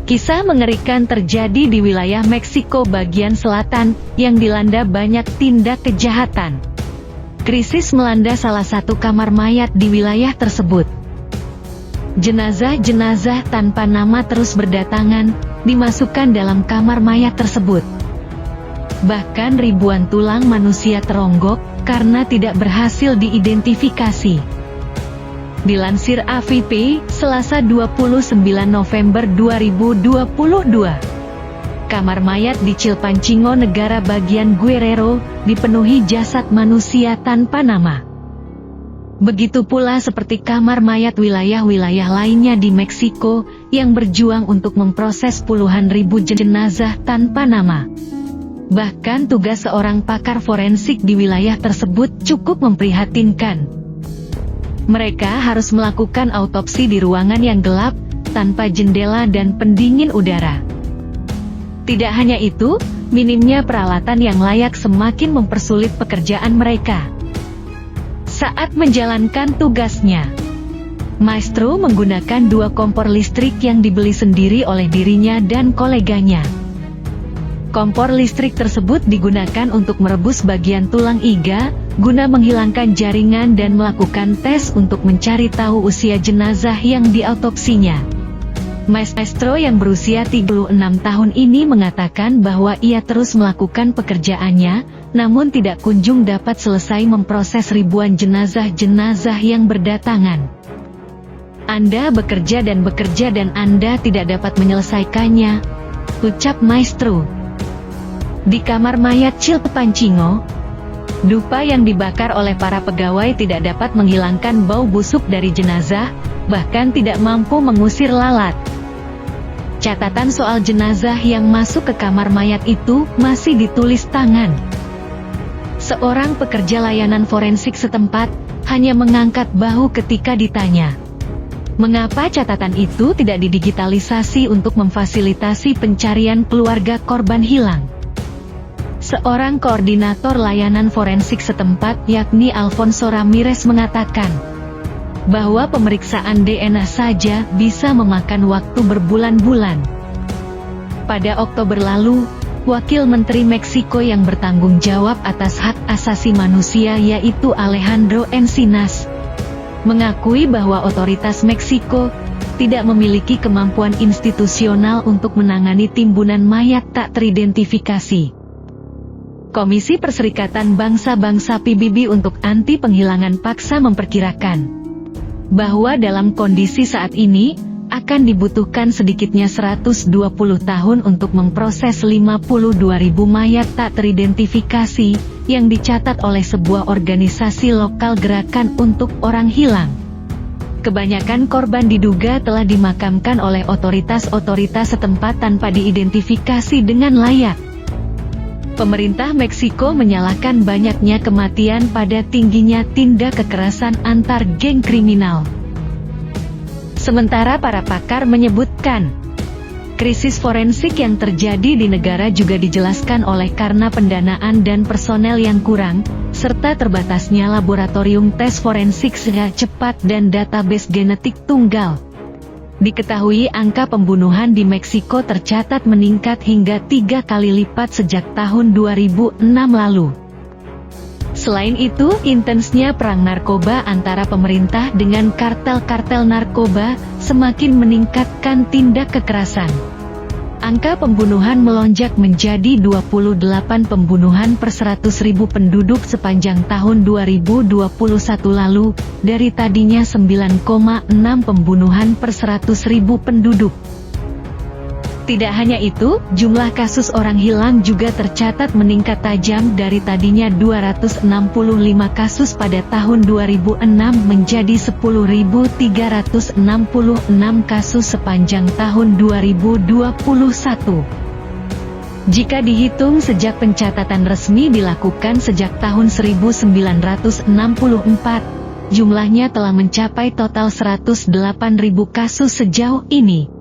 Kisah mengerikan terjadi di wilayah Meksiko bagian selatan, yang dilanda banyak tindak kejahatan. Krisis melanda salah satu kamar mayat di wilayah tersebut. Jenazah-jenazah tanpa nama terus berdatangan, dimasukkan dalam kamar mayat tersebut. Bahkan ribuan tulang manusia teronggok, karena tidak berhasil diidentifikasi. Dilansir AFP, Selasa 29 November 2022. Kamar mayat di Chilpancingo, negara bagian Guerrero, dipenuhi jasad manusia tanpa nama. Begitu pula seperti kamar mayat wilayah-wilayah lainnya di Meksiko, yang berjuang untuk memproses puluhan ribu jenazah tanpa nama. Bahkan tugas seorang pakar forensik di wilayah tersebut cukup memprihatinkan. Mereka harus melakukan autopsi di ruangan yang gelap, tanpa jendela dan pendingin udara. Tidak hanya itu, minimnya peralatan yang layak semakin mempersulit pekerjaan mereka. Saat menjalankan tugasnya, Maestro menggunakan 2 kompor listrik yang dibeli sendiri oleh dirinya dan koleganya. Kompor listrik tersebut digunakan untuk merebus bagian tulang iga, guna menghilangkan jaringan dan melakukan tes untuk mencari tahu usia jenazah yang diautopsinya. Maestro yang berusia 36 tahun ini mengatakan bahwa ia terus melakukan pekerjaannya, namun tidak kunjung dapat selesai memproses ribuan jenazah-jenazah yang berdatangan. Anda bekerja dan Anda tidak dapat menyelesaikannya, ucap Maestro. Di kamar mayat Chilpancingo, dupa yang dibakar oleh para pegawai tidak dapat menghilangkan bau busuk dari jenazah, bahkan tidak mampu mengusir lalat. Catatan soal jenazah yang masuk ke kamar mayat itu masih ditulis tangan. Seorang pekerja layanan forensik setempat hanya mengangkat bahu ketika ditanya, mengapa catatan itu tidak didigitalisasi untuk memfasilitasi pencarian keluarga korban hilang. Seorang koordinator layanan forensik setempat yakni Alfonso Ramirez mengatakan bahwa pemeriksaan DNA saja bisa memakan waktu berbulan-bulan. Pada Oktober lalu, Wakil Menteri Meksiko yang bertanggung jawab atas hak asasi manusia yaitu Alejandro Encinas, mengakui bahwa otoritas Meksiko tidak memiliki kemampuan institusional untuk menangani timbunan mayat tak teridentifikasi. Komisi Perserikatan Bangsa-Bangsa PBB untuk Anti Penghilangan Paksa memperkirakan bahwa dalam kondisi saat ini, akan dibutuhkan sedikitnya 120 tahun untuk memproses 52.000 mayat tak teridentifikasi, yang dicatat oleh sebuah organisasi lokal Gerakan untuk Orang Hilang. Kebanyakan korban diduga telah dimakamkan oleh otoritas-otoritas setempat tanpa diidentifikasi dengan layak. Pemerintah Meksiko menyalahkan banyaknya kematian pada tingginya tindak kekerasan antar geng kriminal. Sementara para pakar menyebutkan, krisis forensik yang terjadi di negara juga dijelaskan oleh karena pendanaan dan personel yang kurang, serta terbatasnya laboratorium tes forensik secara cepat dan database genetik tunggal. Diketahui angka pembunuhan di Meksiko tercatat meningkat hingga 3 kali lipat sejak tahun 2006 lalu. Selain itu, intensnya perang narkoba antara pemerintah dengan kartel-kartel narkoba semakin meningkatkan tindak kekerasan. Angka pembunuhan melonjak menjadi 28 pembunuhan per 100.000 penduduk sepanjang tahun 2021 lalu, dari tadinya 9,6 pembunuhan per 100.000 penduduk. Tidak hanya itu, jumlah kasus orang hilang juga tercatat meningkat tajam dari tadinya 265 kasus pada tahun 2006 menjadi 10.366 kasus sepanjang tahun 2021. Jika dihitung sejak pencatatan resmi dilakukan sejak tahun 1964, jumlahnya telah mencapai total 108.000 kasus sejauh ini.